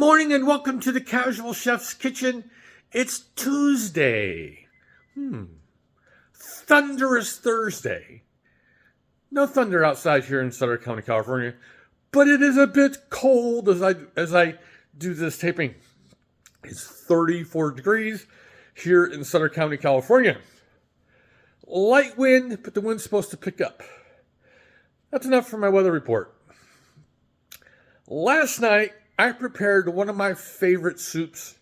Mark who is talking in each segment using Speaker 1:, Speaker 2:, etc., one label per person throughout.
Speaker 1: morning and welcome to the Casual Chef's Kitchen. It's Tuesday. Thunderous Thursday. No thunder outside here in Sutter County, California, but it is a bit cold as I do this taping. It's 34 degrees here in Sutter County, California. Light wind, but the wind's supposed to pick up. That's enough for my weather report. Last night, I prepared one of my favorite soups,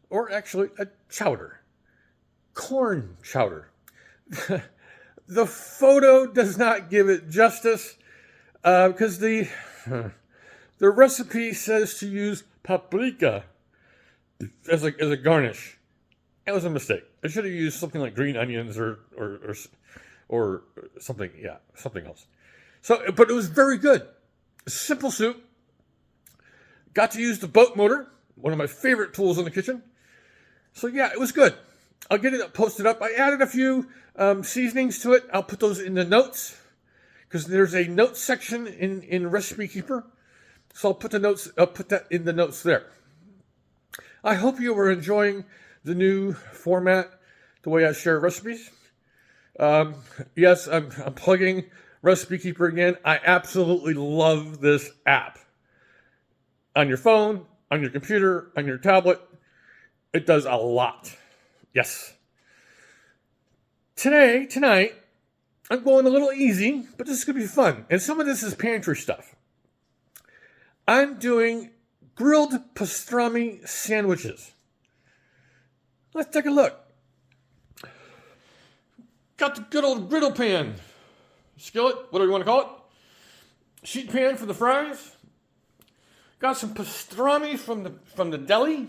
Speaker 1: or actually a chowder, corn chowder. The photo does not give it justice because the recipe says to use paprika as a garnish. It was a mistake. I should have used something like green onions or something. Yeah, something else. But it was very good. Simple soup. Got to use the boat motor, one of my favorite tools in the kitchen. So yeah, it was good. I'll get it posted up. I added a few seasonings to it. I'll put those in the notes because there's a notes section in Recipe Keeper. So I'll put that in the notes there. I hope you were enjoying the new format, the way I share recipes. Yes, I'm plugging Recipe Keeper again. I absolutely love this app. On your phone, on your computer, on your tablet, it does a lot. Yes. Tonight, I'm going a little easy, but this is going to be fun. And some of this is pantry stuff. I'm doing grilled pastrami sandwiches. Let's take a look. Got the good old griddle pan. Skillet, whatever you want to call it. Sheet pan for the fries. Got some pastrami from the deli.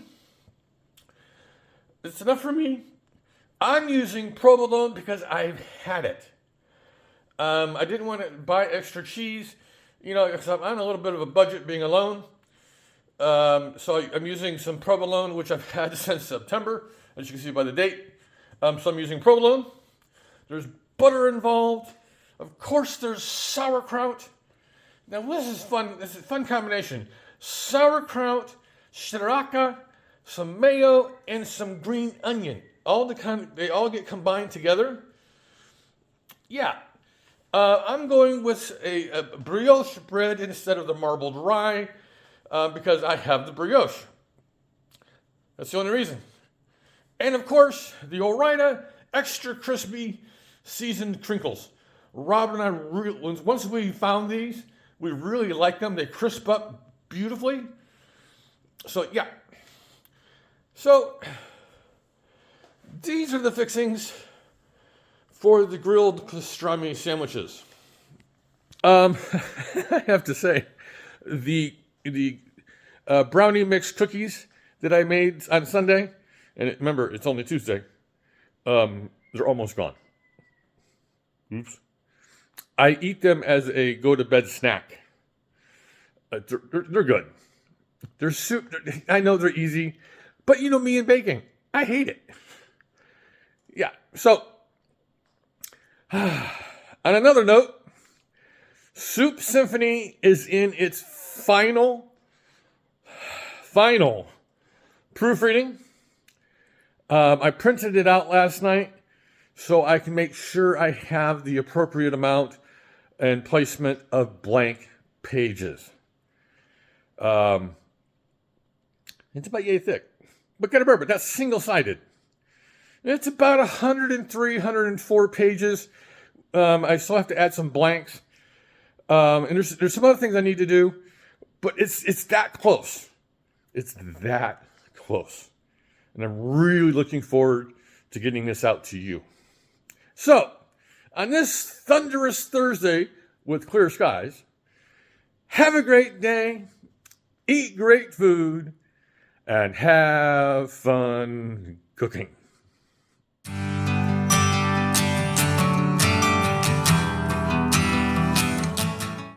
Speaker 1: It's enough for me. I'm using provolone because I've had it. I didn't want to buy extra cheese, because I'm on a little bit of a budget being alone. So I'm using some provolone, which I've had since September, as you can see by the date. So I'm using provolone. There's butter involved. Of course, there's sauerkraut. Now this is fun. This is a fun combination. Sauerkraut, shiitake, some mayo, and some green onion. They all get combined together. Yeah. I'm going with a brioche bread instead of the marbled rye because I have the brioche. That's the only reason. And of course, the Ore-Ida extra crispy seasoned crinkles. Rob and I, once we found these, we really like them. They crisp up beautifully. So yeah. So these are the fixings for the grilled pastrami sandwiches. I have to say, the brownie mix cookies that I made on Sunday, and remember, it's only Tuesday, they're almost gone. Oops. I eat them as a go-to-bed snack. They're good. They're soup. I know they're easy, but me and baking. I hate it. Yeah. So, on another note, Soup Symphony is in its final proofreading. I printed it out last night so I can make sure I have the appropriate amount and placement of blank pages. It's about yay thick. But gotta remember, that's single-sided. It's about 103, 104 pages. I still have to add some blanks. And there's some other things I need to do. But it's that close. It's that close. And I'm really looking forward to getting this out to you. So, on this thunderous Thursday with clear skies, have a great day, eat great food, and have fun cooking.